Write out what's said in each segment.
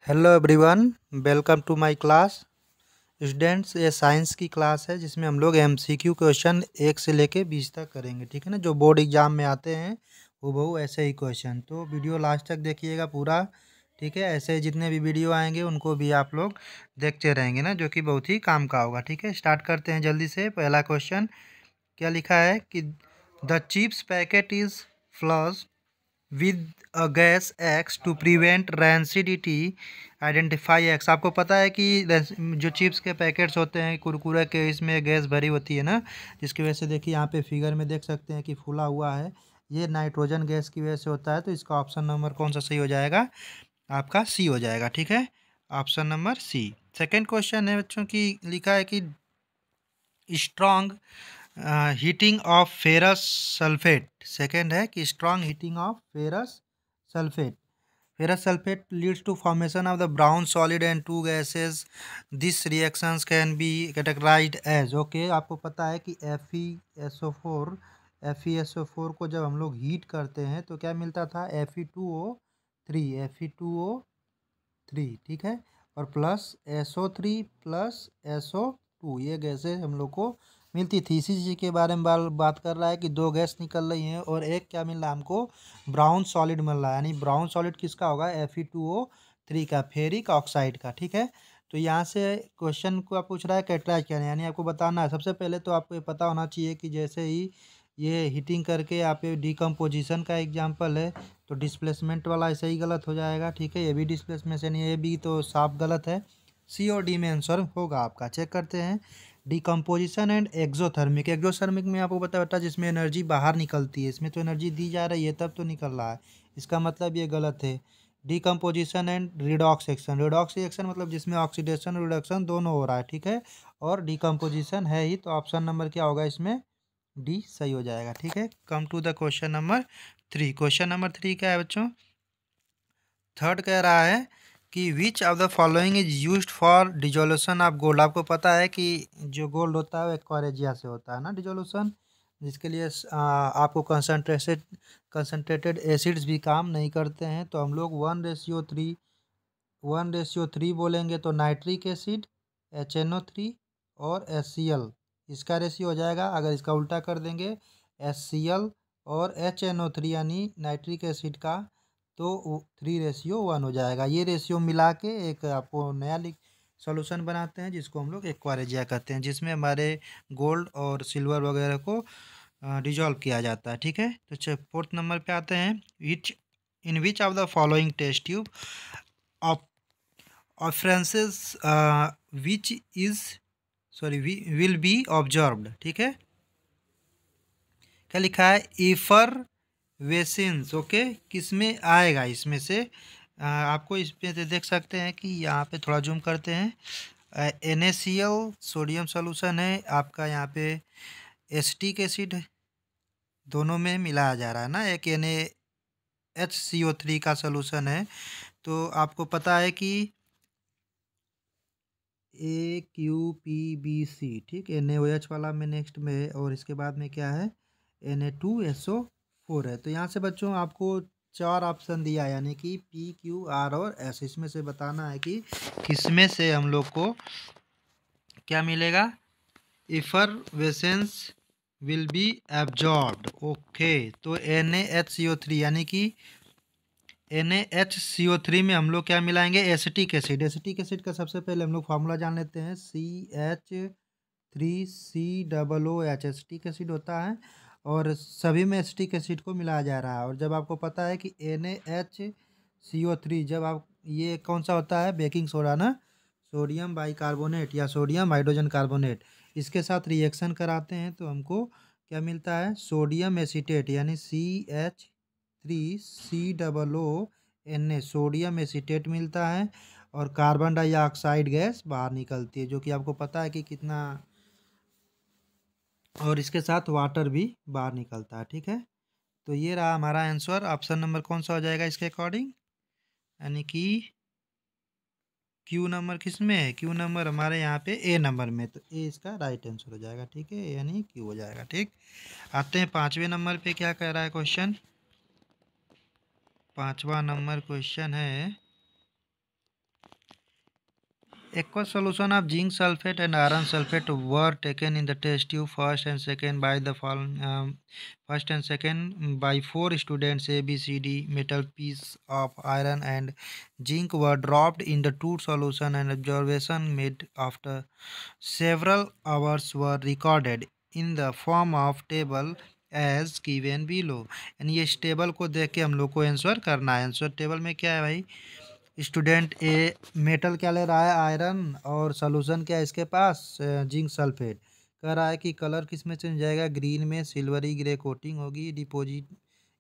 Hello everyone, welcome to my class. Students, ये science की class है जिसमें हम लोग एमसीक्यू क्वेश्चन 1 से लेके 20 तक करेंगे। ठीक है ना, जो बोर्ड एग्जाम में आते हैं हूबहू ऐसे ही क्वेश्चन। तो वीडियो लास्ट तक देखिएगा पूरा। ठीक है, ऐसे जितने भी वीडियो आएंगे उनको भी आप लोग देखते रहेंगे ना, जो कि बहुत ही काम का होगा। ठीक है, स्टार्ट करते हैं जल्दी से। पहला क्वेश्चन क्या लिखा है कि the chips packet is flush with a gas X to prevent rancidity, identify X। आपको पता है कि जो चिप्स के पैकेट्स होते हैं कुरकुरे के, इसमें गैस भरी होती है ना, जिसकी वजह से देखिए यहाँ पे फिगर में देख सकते हैं कि फूला हुआ है। ये नाइट्रोजन गैस की वजह से होता है। तो इसका ऑप्शन नंबर कौन सा सही हो जाएगा? आपका सी हो जाएगा। ठीक है, option number C. Second question है बच्चों की, लिखा है कि strong heating of ferrous sulphate. Second है कि strong heating of ferrous sulphate. Ferrous sulfate leads to formation of the brown solid and two gases. These reactions can be categorized as, okay, आपको पता है कि FeSO4 को जब हम लोग हीट करते हैं तो क्या मिलता था? Fe2O3 ठीक है, और प्लस SO3 प्लस SO2, ये गैसें हम लोग को मिलती थी। इसी चीज़ के बारे में बात कर रहा है कि दो गैस निकल रही हैं और एक क्या मिल रहा है हमको? ब्राउन सॉलिड मिल रहा है। यानी ब्राउन सॉलिड किसका होगा? Fe2O3 का, फेरिक ऑक्साइड का। ठीक है, तो यहाँ से क्वेश्चन को आप पूछ रहा है कैटेगराइज करना, यानी आपको बताना है। सबसे पहले तो आपको ये पता होना चाहिए कि जैसे ही ये हीटिंग करके आप ये डिकम्पोजिशन का एग्जाम्पल है, तो डिस्प्लेसमेंट वाला ऐसे ही गलत हो जाएगा। ठीक है, ये भी डिस्प्लेसमेंट, ये भी तो साफ गलत है। सी और डी में आंसर होगा आपका। चेक करते हैं। Decomposition and exothermic. एक्जोथर्मिक में आपको पता बेटा जिसमें एनर्जी बाहर निकलती है, इसमें तो एनर्जी दी जा रही है तब तो निकल रहा है, इसका मतलब ये गलत है। Decomposition and redox action. Redox action मतलब जिसमें ऑक्सीडेशन रिडक्शन दोनों हो रहा है। ठीक है, और डिकम्पोजिशन है ही, तो ऑप्शन नंबर क्या होगा इसमें? डी सही हो जाएगा। ठीक है, come to the question number 3। Question number 3 क्या है बच्चों? थर्ड कह रहा है कि which of the following is used for dissolution of gold. आपको पता है कि जो गोल्ड होता है वो एक्वारेजिया से होता है ना डिजोल्यूशन, जिसके लिए आपको कंसनट्रेटेड एसिड्स भी काम नहीं करते हैं। तो हम लोग 1:3 बोलेंगे तो नाइट्रिक एसिड, HNO3 और HCl, इसका रेशियो हो जाएगा। अगर इसका उल्टा कर देंगे HCl और HNO3 यानी नाइट्रिक एसिड का, तो 3:1 हो जाएगा। ये रेशियो मिला के एक आपको नया सॉल्यूशन बनाते हैं जिसको हम लोग एक्वारेजिया कहते हैं, जिसमें हमारे गोल्ड और सिल्वर वगैरह को डिजॉल्व किया जाता है। ठीक है, तो फोर्थ नंबर पे आते हैं। Which of the following test tube appearances which is sorry will be observed. ठीक है, क्या लिखा है? ईफर वेसिन्स। ओके, किस में आएगा इसमें से? आपको इस पे देख सकते हैं कि यहाँ पे थोड़ा जूम करते हैं। NaCl सोडियम सॉल्यूशन है आपका, यहाँ पे एसिटिक एसिड दोनों में मिलाया जा रहा है ना, एक NaHCO3 का सॉल्यूशन है। तो आपको पता है कि AQPBC, ठीक है, NaOH वाला में नेक्स्ट में है, और इसके बाद में क्या है? Na2SO4 है। तो यहाँ से बच्चों आपको 4 ऑप्शन दिया है, यानी कि P, Q, R और S। इसमें से बताना है कि किसमें से हम लोग को क्या मिलेगा? Effervescence will be absorbed. Okay, तो NaHCO3 यानी कि NaHCO3 में हम लोग क्या मिलाएंगे? Acetic acid. एसिटिक एसिड का सबसे पहले हम लोग फार्मूला जान लेते हैं। CH3COOH एसिटिक एसिड होता है, और सभी में एसिटिक एसिड को मिलाया जा रहा है। और जब आपको पता है कि NaHCO3, जब आप ये कौन सा होता है? बेकिंग सोडा ना, सोडियम बाइकार्बोनेट या सोडियम हाइड्रोजन कार्बोनेट, इसके साथ रिएक्शन कराते हैं तो हमको क्या मिलता है? सोडियम एसीटेट, यानी CH3COONA, सोडियम एसीटेट मिलता है, और कार्बन डाइऑक्साइड गैस बाहर निकलती है, जो कि आपको पता है कि कितना, और इसके साथ वाटर भी बाहर निकलता है। ठीक है, तो ये रहा हमारा आंसर। ऑप्शन नंबर कौन सा हो जाएगा इसके अकॉर्डिंग? यानी कि क्यू नंबर किस में है? क्यू नंबर हमारे यहाँ पे ए नंबर में, तो ए इसका राइट आंसर हो जाएगा। ठीक है, यानी क्यू हो जाएगा। ठीक, आते हैं 5वें नंबर पे। क्या कह रहा है क्वेश्चन? 5वां नंबर क्वेश्चन है aqueous solution of zinc sulfate and iron sulfate were taken in the test tube first and second by the first and second by 4 students. A, B, C, D metal piece of iron and zinc were dropped in the two solution, and observation made after several hours were recorded in the form of table as given below. यानी ये इस table को देख के हम लोग को answer करना है। आंसर टेबल में क्या है भाई, स्टूडेंट ए मेटल क्या ले रहा है, आयरन, और सोल्यूशन क्या है इसके पास, जिंक सल्फेट। कह रहा है कि कलर किस में चेंज जाएगा, ग्रीन में सिल्वरी ग्रे कोटिंग होगी, डिपॉजिट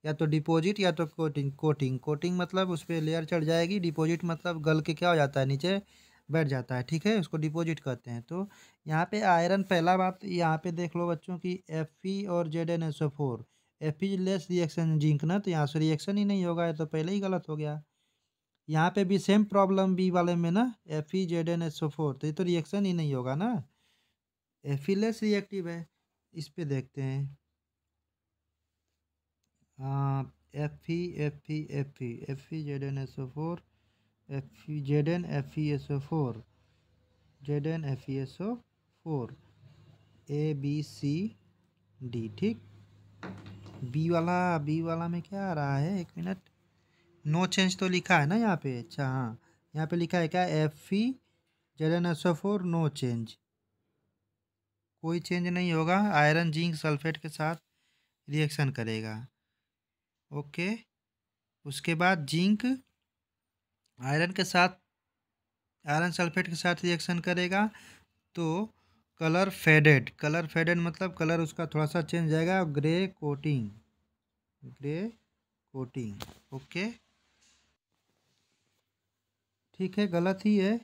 या तो डिपॉजिट या तो कोटिंग। कोटिंग कोटिंग मतलब उस पर लेयर चढ़ जाएगी, डिपॉजिट मतलब गल के क्या हो जाता है, नीचे बैठ जाता है, ठीक है, उसको डिपॉजिट कहते हैं। तो यहाँ पे आयरन, पहला बात यहाँ पे देख लो बच्चों की Fe और ZnSO4, Fe less reaction zinc ना, तो यहाँ से रिएक्शन ही नहीं होगा, ये तो पहले ही गलत हो गया। यहाँ पे भी सेम प्रॉब्लम बी वाले में ना, FeZnSO4, तो ये तो रिएक्शन ही नहीं होगा ना, Fe लेस रिएक्टिव है। इस पे देखते हैं, हाँ, FeZnSO4, ZnFeSO4, ZnFeSO4, ABCD, ठीक। बी वाला में क्या आ रहा है, एक मिनट, नो चेंज तो लिखा है ना यहाँ पे, अच्छा हाँ, यहाँ पे लिखा है क्या, FeZnSO4 नो चेंज, कोई चेंज नहीं होगा, आयरन जिंक सल्फेट के साथ रिएक्शन करेगा। ओके, उसके बाद जिंक आयरन के साथ, आयरन सल्फेट के साथ रिएक्शन करेगा तो कलर फेडेड, कलर फेडेड मतलब कलर उसका थोड़ा सा चेंज जाएगा, grey coating, grey coating. Okay, ठीक है, गलत ही है।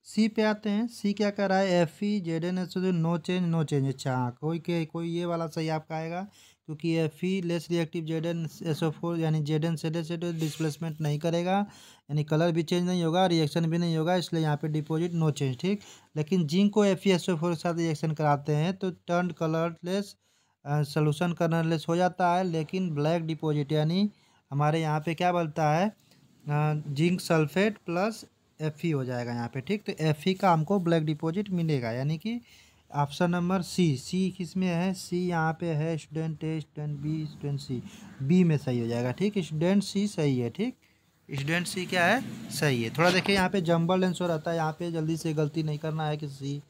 सी पे आते हैं, सी क्या कर रहा है, FeZnSO4 no change, no change, अच्छा हाँ, कोई ये वाला सही आपका आएगा, क्योंकि Fe लेस रिएक्टिव ZnSO4 यानी Zn से डिस्प्लेसमेंट नहीं करेगा, यानी कलर भी चेंज नहीं होगा, रिएक्शन भी नहीं होगा, इसलिए यहाँ पे डिपॉजिट नो चेंज, ठीक। लेकिन जिंक को FeSO4 के साथ रिएक्शन कराते हैं तो टर्न कलरलेस, सोल्यूशन कलरलेस हो जाता है, लेकिन ब्लैक डिपॉजिट, यानी हमारे यहाँ पे क्या बनता है, जिंक सल्फेट प्लस Fe हो जाएगा यहाँ पे, ठीक। तो Fe का हमको ब्लैक डिपॉजिट मिलेगा, यानी कि ऑप्शन नंबर सी किस में है, सी यहाँ पे है, student A, student B, student C, B में सही हो जाएगा, ठीक। स्टूडेंट सी सही है, ठीक, स्टूडेंट सी क्या है, सही है। थोड़ा देखिए यहाँ पे जंबल आंसर रहता है, यहाँ पे जल्दी से गलती नहीं करना है कि सी,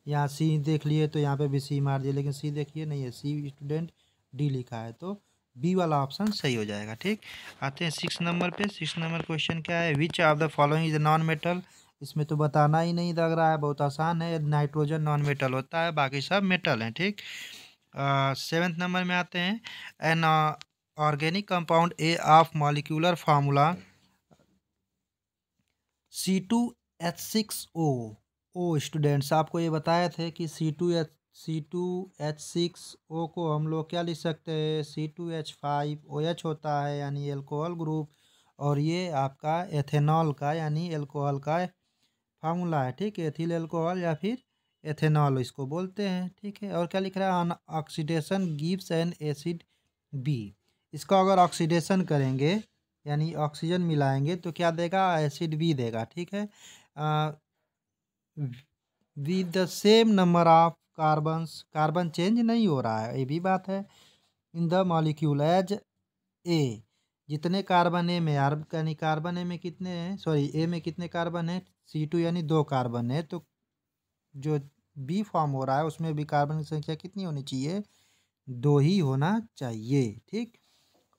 यहाँ सी देख लिए तो यहाँ पे भी सी मार दिए, लेकिन सी देखिए नहीं है, सी स्टूडेंट डी लिखा है, तो बी वाला ऑप्शन सही हो जाएगा, ठीक। आते हैं 6 नंबर पे। 6 नंबर क्वेश्चन क्या है, विच of the following is non metal. इसमें तो बताना ही नहीं लग रहा है, बहुत आसान है, नाइट्रोजन नॉन मेटल होता है, बाकी सब मेटल हैं, ठीक। 7th नंबर में आते हैं, an organic compound A of molecular formula C2H6O। Students आपको ये बताए थे कि C2H6O को हम लोग क्या लिख सकते हैं, C2H5OH होता है, यानी एल्कोहल ग्रुप, और ये आपका एथेनॉल का यानी एल्कोहल का फार्मूला है, ठीक है, एथिल एल्कोहल या फिर एथेनॉल इसको बोलते हैं, ठीक है। और क्या लिख रहा है, oxidation gives an acid B. इसको अगर ऑक्सीडेशन करेंगे यानी ऑक्सीजन मिलाएंगे तो क्या देगा, एसिड बी देगा, ठीक है, with the same number of carbons, carbon change नहीं हो रहा है, ये भी बात है, in the molecule as A, जितने कार्बन ए में, यानी कार्बन ए में कितने हैं, सॉरी ए में कितने कार्बन है, C2 यानी 2 कार्बन है, तो जो बी फॉर्म हो रहा है उसमें भी कार्बन की संख्या कितनी होनी चाहिए, 2 ही होना चाहिए, ठीक।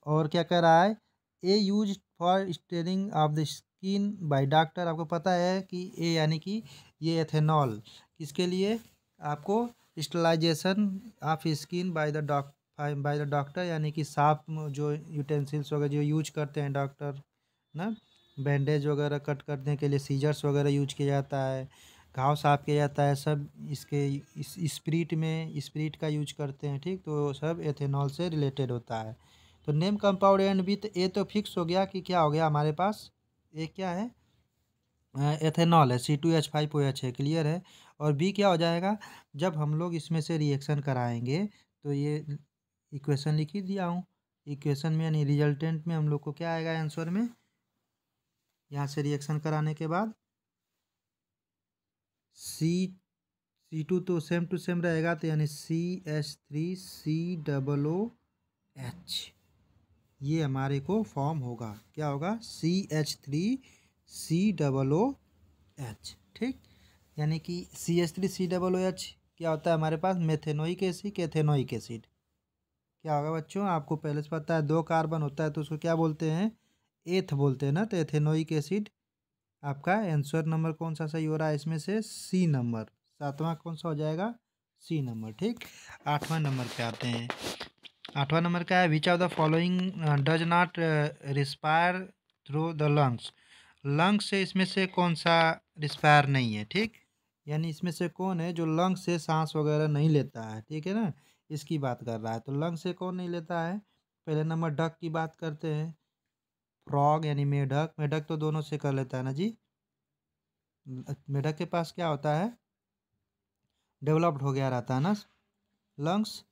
और क्या कह रहा है, a use for staining of the skin by doctor. आपको पता है कि ए यानी कि ये एथेनॉल किसके लिए, आपको sterilisation of skin by the doctor, यानी कि साफ जो यूटेंसिल्स वगैरह जो यूज करते हैं डॉक्टर ना, बैंडेज वगैरह कट करने के लिए सीजर्स वगैरह यूज किया जाता है, घाव साफ किया जाता है, सब इसके इस स्प्रिट में स्प्रिट का यूज करते हैं, ठीक। तो सब एथेनॉल से रिलेटेड होता है। तो नेम कंपाउंड एंड विथ ए तो फिक्स हो गया कि क्या हो गया हमारे पास, ए क्या है, एथेनॉल है, C2H5OH है, क्लियर है। और बी क्या हो जाएगा, जब हम लोग इसमें से रिएक्शन कराएंगे तो ये इक्वेशन लिख ही दिया हूँ, इक्वेशन में यानी रिजल्टेंट में हम लोग को क्या आएगा आंसर में, यहाँ से रिएक्शन कराने के बाद C2 तो सेम टू सेम रहेगा, तो यानी CH3COOH, ये हमारे को फॉर्म होगा। क्या होगा? CH3COOH। ठीक, यानी कि CH3COOH क्या होता है हमारे पास? Methanoic acid, ethanoic acid. क्या होगा बच्चों? आपको पहले से पता है, 2 कार्बन होता है तो उसको क्या बोलते हैं? एथ बोलते हैं ना। तो एथेनोइक एसिड आपका आंसर नंबर कौन सा सही हो रहा है इसमें से? सी नंबर। 7वां कौन सा हो जाएगा? C number. ठीक, 8वां नंबर पे आते हैं। 8वां नंबर क्या है? विच of the following does not respire through the lungs. Lungs से इसमें से कौन सा रिस्पायर नहीं है? ठीक, यानी इसमें से कौन है जो लंग्स से सांस वगैरह नहीं लेता है? ठीक है ना, इसकी बात कर रहा है। तो लंग्स से कौन नहीं लेता है? पहले नंबर डक की बात करते हैं। फ्रॉग यानी मेढक, मेढक तो दोनों से कर लेता है ना जी। मेढक के पास क्या होता है? डेवलप्ड हो गया रहता है ना लंग्स।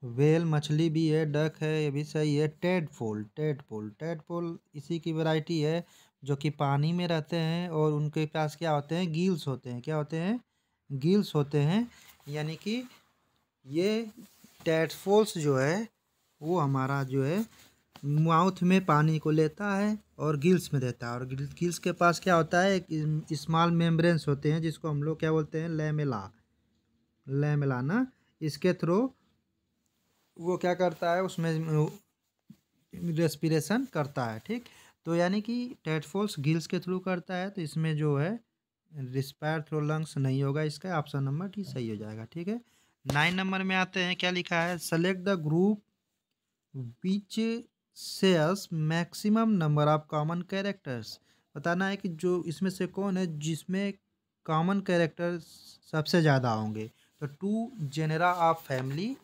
व्हेल मछली भी है, डक है, ये भी सही है। टेडपोल, टेडपोल, टेडपोल इसी की वैरायटी है जो कि पानी में रहते हैं और उनके पास क्या होते हैं? गिल्स होते हैं। क्या होते हैं? गिल्स होते हैं। यानी कि ये टेडपोल्स जो है वो हमारा जो है माउथ में पानी को लेता है और गिल्स में रहता है। और गिल्स के पास क्या होता है? एक स्मॉल मेम्ब्रेन्स होते हैं जिसको हम लोग क्या बोलते हैं? लैमेला, लैमेला ना। इसके थ्रू वो क्या करता है? उसमें रेस्पिरेशन करता है। ठीक, तो यानी कि टेडपोल्स गिल्स के थ्रू करता है, तो इसमें जो है रिस्पायर थ्रू लंग्स नहीं होगा। इसका ऑप्शन नंबर डी सही हो जाएगा। ठीक है, 9 नंबर में आते हैं। क्या लिखा है? Select the group which shares maximum number of common characters. बताना है कि जो इसमें से कौन है जिसमें कॉमन कैरेक्टर सबसे ज़्यादा होंगे। तो 2 genera of family,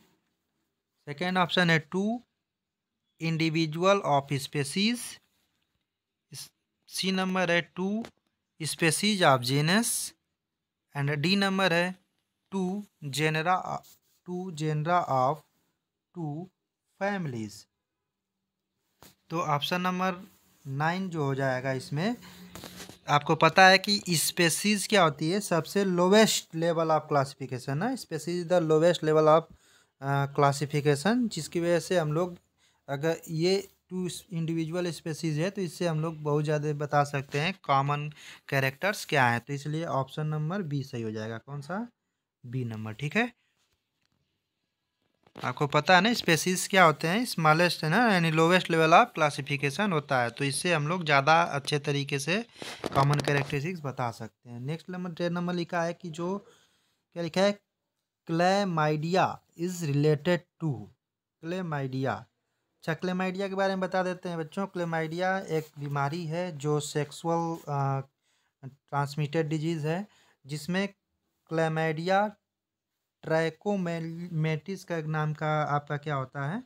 second option है 2 individual of species, C number है 2 species of genus, and D number है 2 जेनरा, 2 जेनरा ऑफ 2 फैमिलीज। तो ऑप्शन नंबर 9 जो हो जाएगा इसमें, आपको पता है कि स्पेसीज क्या होती है? सबसे लोवेस्ट लेवल ऑफ क्लासिफिकेशन है। Species the lowest level of classification, जिसकी वजह से हम लोग अगर ये 2 इंडिविजुअल स्पेसीज है तो इससे हम लोग बहुत ज़्यादा बता सकते हैं कॉमन कैरेक्टर्स क्या हैं। तो इसलिए ऑप्शन नंबर बी सही हो जाएगा। कौन सा? B number. ठीक है, आपको पता है ना स्पेसीज क्या होते हैं? स्मॉलेस्ट है ना, यानी लोवेस्ट लेवल ऑफ क्लासिफिकेशन होता है। तो इससे हम लोग ज़्यादा अच्छे तरीके से कॉमन कैरेक्टरिस्टिक्स बता सकते हैं। नेक्स्ट नंबर 10 नंबर लिखा है कि जो क्या लिखा है? Chlamydia is related to. Chlamydia, अच्छा क्लेमाइडिया के बारे में बता देते हैं बच्चों। क्लेमाइडिया एक बीमारी है जो सेक्सुअल ट्रांसमिटेड डिजीज़ है, जिसमें क्लेमाइडिया ट्रैकोमेटिस का एक नाम का आपका क्या होता है?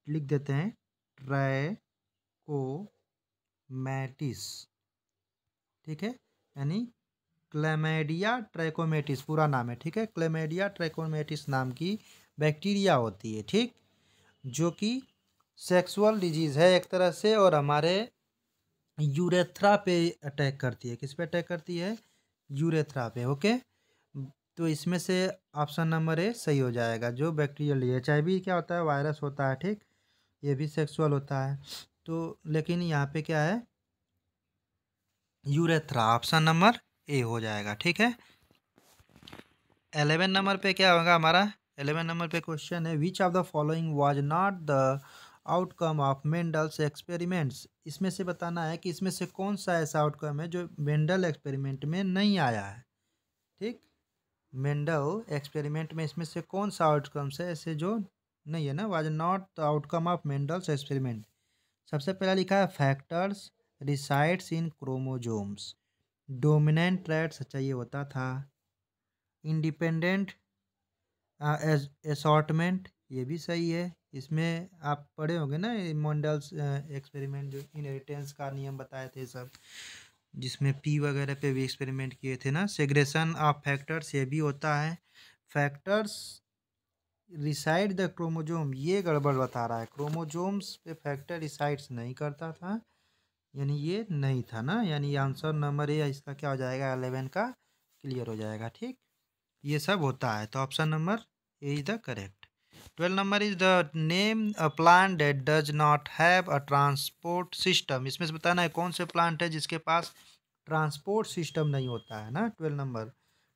लिख देते हैं ट्रैकोमैटिस। ठीक है, यानी क्लैमाइडिया ट्रैकोमेटिस पूरा नाम है। ठीक है, क्लैमाइडिया ट्रैकोमेटिस नाम की बैक्टीरिया होती है। ठीक, जो कि सेक्सुअल डिजीज़ है एक तरह से, और हमारे यूरेथ्रा पे अटैक करती है। किस पे अटैक करती है? यूरेथ्रा पे। ओके, तो इसमें से ऑप्शन नंबर ए सही हो जाएगा। जो बैक्टीरियल HIV क्या होता है? वायरस होता है। ठीक, ये भी सेक्सुअल होता है। तो लेकिन यहाँ पे क्या है? यूरेथ्रा, ऑप्शन नंबर ए हो जाएगा। ठीक है, 11 नंबर पे क्या होगा हमारा? 11 नंबर पे क्वेश्चन है विच of the following was not the outcome of Mendel's experiments. इसमें से बताना है कि इसमें से कौन सा ऐसा आउटकम है जो मेंडल एक्सपेरिमेंट में नहीं आया है। ठीक, मेंडल एक्सपेरिमेंट में इसमें से कौन सा आउटकम्स है ऐसे जो नहीं है ना? Was not the outcome of Mendel's experiment. सबसे पहला लिखा है factors resides in chromosomes. Dominant traits, अच्छा ये होता था। इंडिपेंडेंट असॉर्टमेंट, ये भी सही है। इसमें आप पढ़े होंगे ना मेंडल्स एक्सपेरिमेंट, जो इनहेरिटेंस का नियम बताए थे सब, जिसमें पी वगैरह पे भी एक्सपेरिमेंट किए थे ना। सेग्रेशन ऑफ फैक्टर्स, ये भी होता है। फैक्टर्स रिसाइड द क्रोमोजोम, ये गड़बड़ बता रहा है। क्रोमोजोम्स पे फैक्टर रिसाइड्स नहीं करता था, यानी ये नहीं था ना। यानी आंसर नंबर ए इसका क्या हो जाएगा? 11 का क्लियर हो जाएगा। ठीक, ये सब होता है, तो option number A is the correct. 12 number is the name a plant that does not have a transport system. इसमें से बताना है कौन से प्लांट है जिसके पास ट्रांसपोर्ट सिस्टम नहीं होता है ना। 12 नंबर,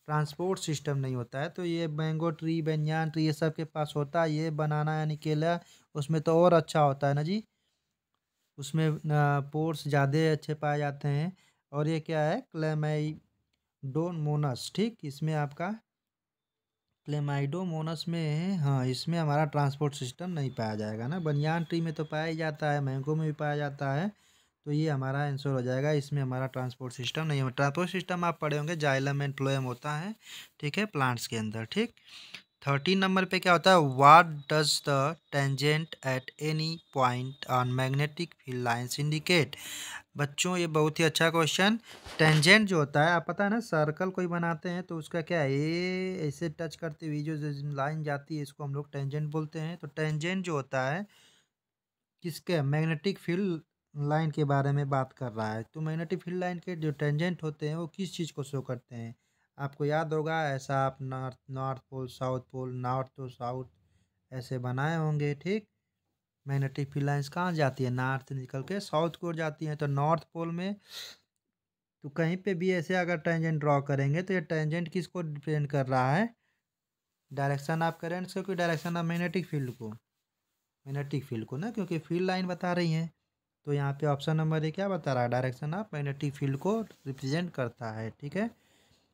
ट्रांसपोर्ट सिस्टम नहीं होता है, तो ये मैंगो ट्री, बेंजान ट्री, ये सब के पास होता है। ये बनाना यानी केला, उसमें तो और अच्छा होता है ना जी, उसमें पोर्स ज़्यादा अच्छे पाए जाते हैं। और ये क्या है, क्लेमाइडोमोनस। ठीक, इसमें आपका क्लेमाइडोमोनस में, हाँ, इसमें हमारा ट्रांसपोर्ट सिस्टम नहीं पाया जाएगा ना। बनियान ट्री में तो पाया ही जाता है, मैंगो में भी पाया जाता है, तो ये हमारा आंसर हो जाएगा। इसमें हमारा ट्रांसपोर्ट सिस्टम नहीं है। ट्रांसपोर्ट सिस्टम आप पढ़े होंगे, जाइलम एंड फ्लोएम होता है, ठीक है, प्लांट्स के अंदर। ठीक, 13 नंबर पे क्या होता है, what does the tangent at any point on magnetic field lines indicate. बच्चों ये बहुत ही अच्छा क्वेश्चन। टेंजेंट जो होता है, आप पता है ना, सर्कल कोई बनाते हैं तो उसका क्या है, ये ऐसे टच करते हुए जो लाइन जाती है, इसको हम लोग टेंजेंट बोलते हैं। तो टेंजेंट जो होता है किसके, मैग्नेटिक फील्ड लाइन के बारे में बात कर रहा है। तो मैग्नेटिक फील्ड लाइन के जो टेंजेंट होते हैं वो किस चीज़ को शो करते हैं, आपको याद होगा, ऐसा आप north north pole, south pole, north to south ऐसे बनाए होंगे। ठीक, मैग्नेटिक फील्ड लाइंस कहाँ जाती है, नॉर्थ से निकल के साउथ की ओर जाती हैं। तो नॉर्थ पोल में तो कहीं पे भी ऐसे अगर टेंजेंट ड्रॉ करेंगे तो ये टेंजेंट किसको रिप्रेजेंट कर रहा है, डायरेक्शन ऑफ करेंट्स को, कि डायरेक्शन ऑफ मैग्नेटिक फील्ड को, मैग्नेटिक फील्ड को ना, क्योंकि फील्ड लाइन बता रही है। तो यहाँ पे ऑप्शन नंबर ए क्या बता रहा है, डायरेक्शन ऑफ मैग्नेटिक फील्ड को रिप्रेजेंट करता है। ठीक है,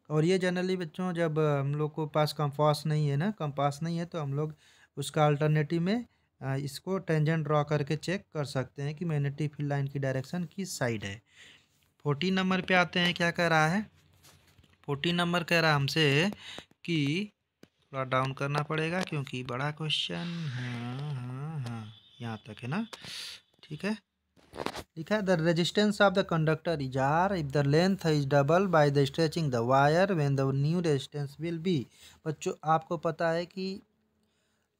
और ये जनरली बच्चों जब हम लोग को पास कंपास नहीं है ना, कंपास नहीं है, तो हम लोग उसका अल्टरनेटिव में इसको टेंजेंट ड्रॉ करके चेक कर सकते हैं कि मैग्नेटिक फील्ड लाइन की डायरेक्शन किस साइड है। 14 नंबर पे आते हैं, क्या कह रहा है, 14 नंबर कह रहा है हमसे कि थोड़ा डाउन करना पड़ेगा क्योंकि बड़ा क्वेश्चन, हाँ हाँ हाँ, यहाँ तक है ना। ठीक है, लिखा है the resistance of the conductor is R if the length is double by the stretching the wire when the new resistance will be. बच्चों आपको पता है कि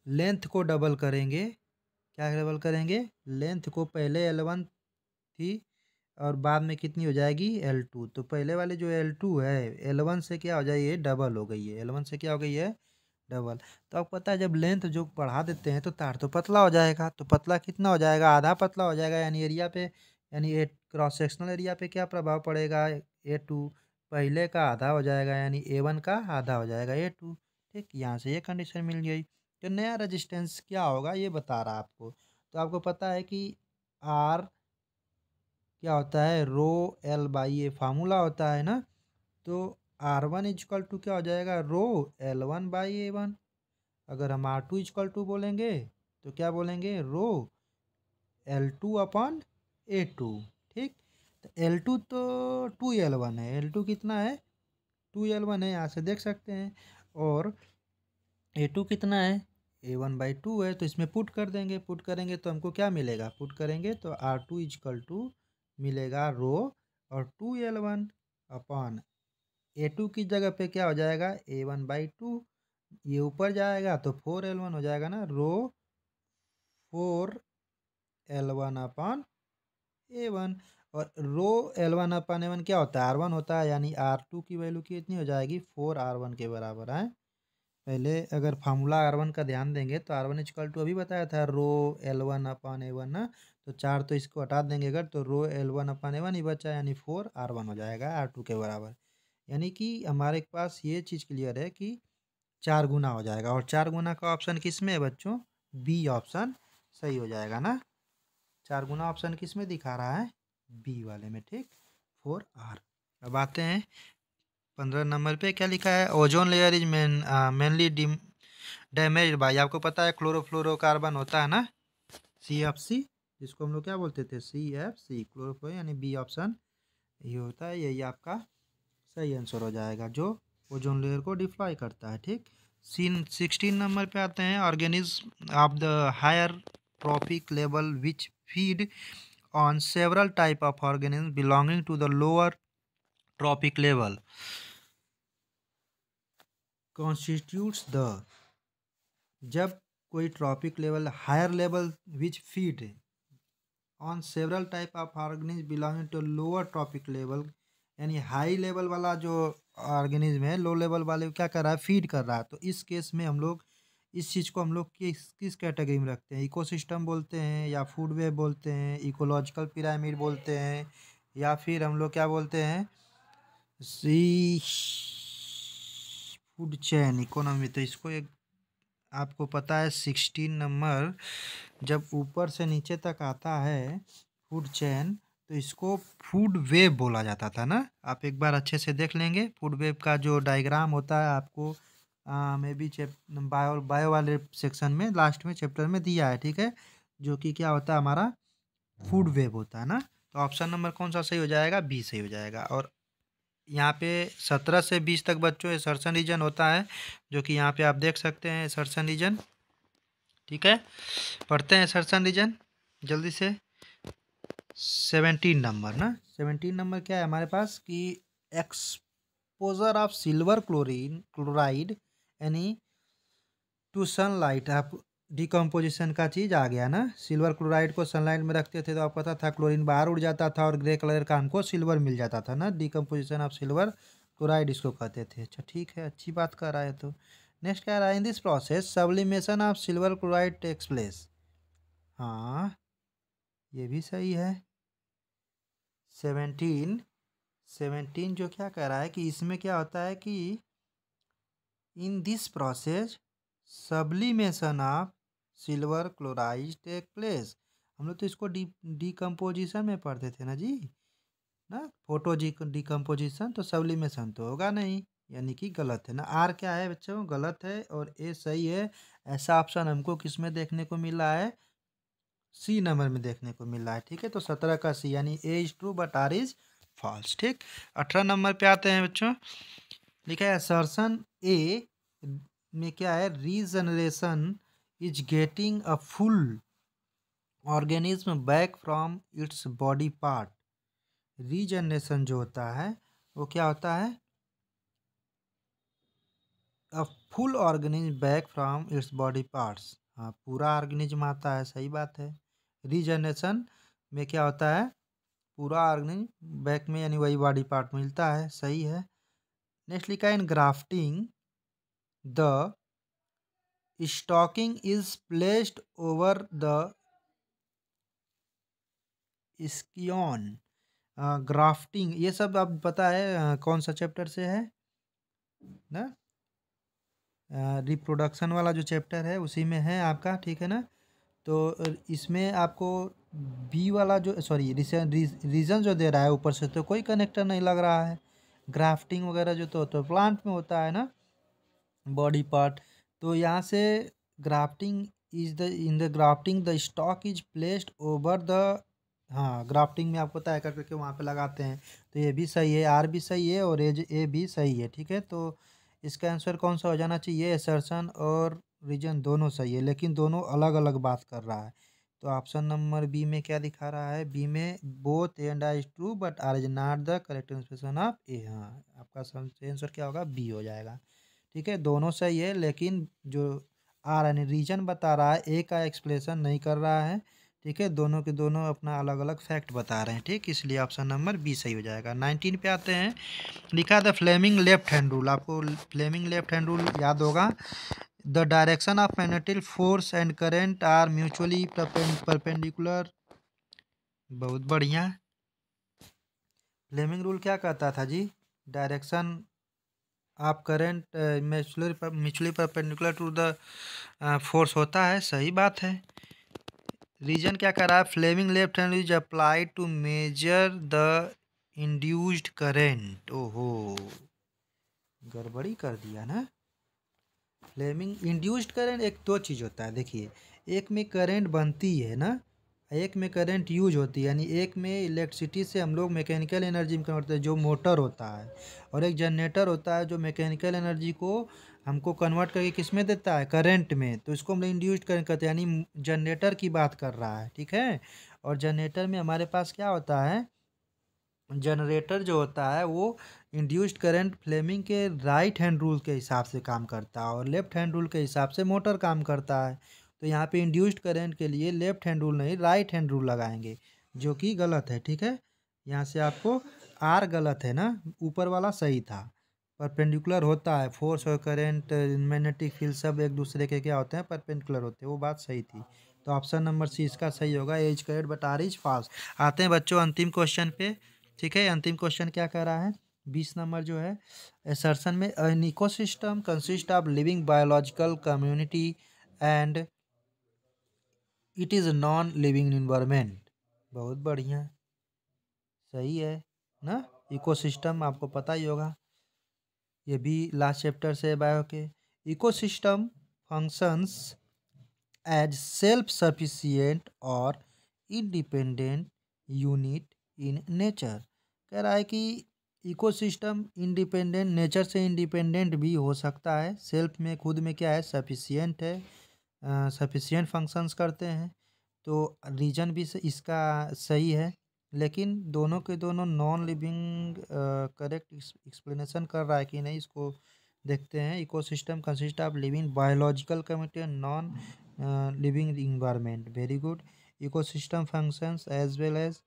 लेंथ को डबल करेंगे, क्या डबल करेंगे, लेंथ को पहले L1 थी और बाद में कितनी हो जाएगी L2। तो पहले वाले जो L2 है, L1 से क्या हो जाएगी, ये डबल हो गई है, L1 से क्या हो गई है, डबल। तो आपको पता है जब लेंथ जो बढ़ा देते हैं तो तार तो पतला हो जाएगा। तो पतला कितना हो जाएगा, आधा पतला हो जाएगा, यानी एरिया पे, यानी ए क्रॉस सेक्शनल एरिया पे क्या प्रभाव पड़ेगा, A2 पहले का आधा हो जाएगा, यानी A1 का आधा हो जाएगा A2। ठीक, यहाँ से ये कंडीशन मिल गई। तो नया रजिस्टेंस क्या होगा ये बता रहा आपको। तो आपको पता है कि R क्या होता है, रो L बाई ए फार्मूला होता है ना। तो R1 इजकल टू क्या हो जाएगा, रो L1 बाई A1। अगर हम R2 इजकल टू बोलेंगे तो क्या बोलेंगे, रो L2 अपॉन A2। ठीक, तो L2 तो 2L1 है, L2 कितना है, 2L1 है, यहाँ से देख सकते हैं। और A2 कितना है, A1/2 है, तो इसमें पुट कर देंगे, पुट करेंगे तो हमको क्या मिलेगा, पुट करेंगे तो R2 इजकल टू मिलेगा रो और 2L1 अपॉन A2 की जगह पे क्या हो जाएगा, A1/2, ये ऊपर जाएगा तो 4L1 हो जाएगा ना, रो 4L1 अपॉन A1। और रो L1 अपॉन A1 क्या होता है, R1 होता है, यानी R2 की वैल्यू कितनी हो जाएगी, 4R1 के बराबर है। पहले अगर फार्मूला R1 का ध्यान देंगे तो R1 इजकल टू अभी बताया था रो L1 अपॉन A1 ना। तो 4 तो इसको हटा देंगे अगर, तो रो L1 अपॉन A1 ही बचा, यानी 4R1 हो जाएगा R2 के बराबर। यानी कि हमारे पास ये चीज़ क्लियर है कि 4 गुना हो जाएगा। और 4 गुना का ऑप्शन किस में है बच्चों, बी ऑप्शन सही हो जाएगा ना। 4 गुना ऑप्शन किस में दिखा रहा है, बी वाले में। ठीक, 4R। अब आते हैं 15 नंबर पे, क्या लिखा है, ozone layer is mainly damage by, आपको पता है क्लोरोफ्लोरोकार्बन होता है ना, CFC, जिसको हम लोग क्या बोलते थे, CFC, क्लोरोफ्लोरो, यानी बी ऑप्शन ये होता है। यही आपका सही आंसर हो जाएगा, जो ओजोन लेयर को डिफ्लॉय करता है। ठीक, 16 नंबर पे आते हैं, organism of the higher trophic level which feed on several type of organism belonging to the lower trophic level constitutes the. जब कोई trophic level, higher level which feed on several type of organism belonging to lower trophic level, यानी high level वाला जो organism है low level वाले को क्या कर रहा है, फीड कर रहा है। तो इस केस में हम लोग इस चीज़ को हम लोग किस किस कैटेगरी में रखते हैं, इकोसिस्टम बोलते हैं या फूड वेब बोलते हैं, इकोलॉजिकल पिरामिड बोलते हैं, या फिर हम लोग क्या बोलते हैं, सी फूड चेन इकोनॉमी। तो इसको एक आपको पता है 16 नंबर जब ऊपर से नीचे तक आता है फूड चेन, तो इसको फूड वेब बोला जाता था ना। आप एक बार अच्छे से देख लेंगे फूड वेब का जो डायग्राम होता है आपको मे बी बायो वाले सेक्शन में लास्ट में चैप्टर में दिया है, ठीक है, जो कि क्या होता है हमारा फूड वेब होता है ना। तो ऑप्शन नंबर कौन सा सही हो जाएगा, बी सही हो जाएगा। और यहाँ पे 17 से 20 तक बच्चों एसर्शन रीजन होता है, जो कि यहाँ पे आप देख सकते हैं एसर्शन रीजन, ठीक है। पढ़ते हैं एसर्शन रीजन जल्दी से। 17 नंबर ना, 17 नंबर क्या है हमारे पास कि एक्सपोजर ऑफ सिल्वर क्लोराइड यानी टू सनलाइट। आप डिकम्पोजिशन का चीज़ आ गया ना, सिल्वर क्लोराइड को सनलाइट में रखते थे तो आपको पता था क्लोरीन बाहर उड़ जाता था और ग्रे कलर का हमको सिल्वर मिल जाता था ना, डिकम्पोजिशन ऑफ सिल्वर क्लोराइड इसको कहते थे। अच्छा ठीक है, अच्छी बात कर रहा है। तो नेक्स्ट क्या रहा है, in this process sublimation of silver chloride takes place. हाँ ये भी सही है। 17 जो क्या कह रहा है कि इसमें क्या होता है कि in this process sublimation of silver chloride take place. हम लोग तो इसको डिकम्पोजिशन में पढ़ते थे ना जी, ना फोटो डिकम्पोजिशन, तो सब्लिमेशन तो होगा नहीं, यानी कि गलत है ना। आर क्या है बच्चों, गलत है, और ए सही है। ऐसा ऑप्शन हमको किस में देखने को मिल रहा है, सी नंबर में देखने को मिल रहा है, ठीक है। तो 17 का सी यानी A is true but R is false, ठीक। 18 नंबर पे आते हैं बच्चों, लिखा है असर्शन ए में क्या है, regeneration is getting a full organism back from its body part. Regeneration जो होता है वो क्या होता है, a full organism back from its body parts. हाँ पूरा ऑर्गेनिज्म आता है, सही बात है। रीजनरेशन में क्या होता है, पूरा ऑर्गेनिज्म बैक में यानी वही बॉडी पार्ट मिलता है, सही है। नेक्स्ट लिखा है in grafting the stocking is placed over the scion. Grafting ये सब आप पता है कौन सा चैप्टर से है ना, रिप्रोडक्शन वाला जो चैप्टर है उसी में है आपका, ठीक है ना। तो इसमें आपको बी वाला जो सॉरी रीज़न जो दे रहा है ऊपर से तो कोई कनेक्टर नहीं लग रहा है। ग्राफ्टिंग वगैरह जो तो प्लांट में होता है ना बॉडी पार्ट। तो यहाँ से grafting is the in the grafting the stock is placed over the, हाँ ग्राफ्टिंग में आपको तय करके वहाँ पे लगाते हैं। तो ये भी सही है, आर भी सही है और एज ए भी सही है, ठीक है। तो इसका आंसर कौन सा हो जाना चाहिए, असर्शन और रीजन दोनों सही है, लेकिन दोनों अलग अलग बात कर रहा है। तो ऑप्शन नंबर बी में क्या दिखा रहा है, बी में both A and I is true but R is not the correct expression of A. हाँ आपका आंसर क्या होगा, बी हो जाएगा, ठीक है। दोनों सही है लेकिन जो आर यानी रीजन बता रहा है, ए का एक्सप्लेनेशन नहीं कर रहा है, ठीक है। दोनों के दोनों अपना अलग अलग फैक्ट बता रहे हैं, ठीक, इसलिए ऑप्शन नंबर बी सही हो जाएगा। 19 पे आते हैं, लिखा the Fleming left hand rule. आपको फ्लेमिंग लेफ्ट हैंड रूल याद होगा, the direction of magnetic force and current are mutually perpendicular. बहुत बढ़िया। फ्लेमिंग रूल क्या कहता था जी, direction of current mutually perpendicular to the force होता है, सही बात है। रीजन क्या कर रहा है, Fleming left hand is applied to measure the induced current. ओहो गड़बड़ी कर दिया ना। फ्लेमिंग इंड्यूस्ड करंट एक दो चीज़ होता है, देखिए एक में करंट बनती है ना, एक में करंट यूज होती है, यानी एक में इलेक्ट्रिसिटी से हम लोग मैकेनिकल एनर्जी में कन्वर्ट करते हैं जो मोटर होता है, और एक जनरेटर होता है जो मैकेनिकल एनर्जी को हमको कन्वर्ट करके किस में देता है, करंट में। तो इसको हम लोग इंड्यूस्ड करंट कहते हैं, यानी जनरेटर की बात कर रहा है, ठीक है। और जनरेटर में हमारे पास क्या होता है, जनरेटर जो होता है वो इंड्यूस्ड करंट फ्लेमिंग के राइट हैंड रूल के हिसाब से काम करता है और लेफ्ट हैंड रूल के हिसाब से मोटर काम करता है। तो यहाँ पे इंड्यूस्ड करंट के लिए लेफ्ट हैंड रूल नहीं राइट हैंड रूल लगाएंगे, जो कि गलत है, ठीक है। यहाँ से आपको आर गलत है ना, ऊपर वाला सही था। परपेंडिकुलर होता है, फोर्स और करंट मैग्नेटिक फील्ड सब एक दूसरे के क्या होते हैं, परपेंडिकुलर होते हैं, वो बात सही थी। तो ऑप्शन नंबर सी इसका सही होगा, A is correct but R is false. आते हैं बच्चों अंतिम क्वेश्चन पे। ठीक है, अंतिम क्वेश्चन क्या कह रहा है, 20 नंबर जो है, असर्शन में an ecosystem consist of living biological community and it is non living environment. बहुत बढ़िया, सही है ना। इकोसिस्टम आपको पता ही होगा, ये भी लास्ट चैप्टर से बायो के। Ecosystem functions as self sufficient और इंडिपेंडेंट यूनिट इन नेचर। कह रहा है कि इकोसिस्टम इंडिपेंडेंट, नेचर से इंडिपेंडेंट भी हो सकता है, सेल्फ में खुद में क्या है, सफिशिएंट है, सफिशिएंट फंक्शंस करते हैं। तो रीजन भी इसका सही है, लेकिन दोनों के दोनों नॉन लिविंग करेक्ट एक्सप्लेनेशन कर रहा है कि नहीं, इसको देखते हैं। Ecosystem consist of living biological community and non living environment. Very good. Ecosystem functions as well as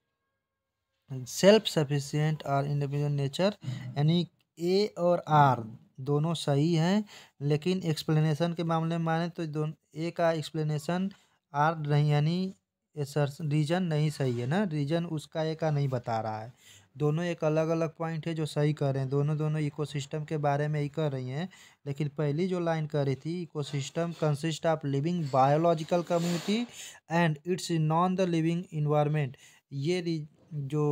self sufficient और इंडिविजुअल नेचर, यानी ए और आर दोनों सही हैं, लेकिन एक्सप्लेनेशन के मामले में माने तो दोनों, ए का एक्सप्लेनेशन आर नहीं, यानी रीजन नहीं सही है ना, रीजन उसका ए का नहीं बता रहा है। दोनों एक अलग अलग पॉइंट है जो सही कर रहे हैं, दोनों दोनों इकोसिस्टम के बारे में ही कर रही हैं। लेकिन पहली जो लाइन कर रही थी, ecosystem consist of living biological community and it's known the living environment, ये जो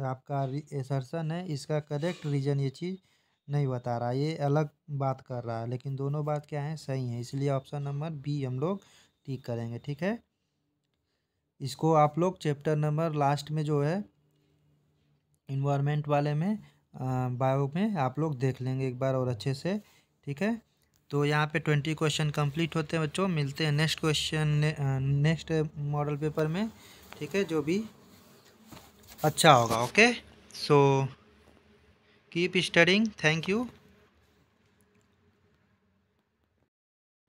आपका असर्शन है, इसका करेक्ट रीजन ये चीज़ नहीं बता रहा, ये अलग बात कर रहा है। लेकिन दोनों बात क्या है, सही है, इसलिए ऑप्शन नंबर बी हम लोग टिक करेंगे। ठीक है, इसको आप लोग चैप्टर नंबर लास्ट में जो है इन्वायरमेंट वाले में, बायो में आप लोग देख लेंगे एक बार और अच्छे से। ठीक है, तो यहाँ पे 20 क्वेश्चन कंप्लीट होते हैं बच्चों। मिलते हैं next question next model paper में। ठीक है, जो भी अच्छा होगा। Okay, so keep studying, thank you.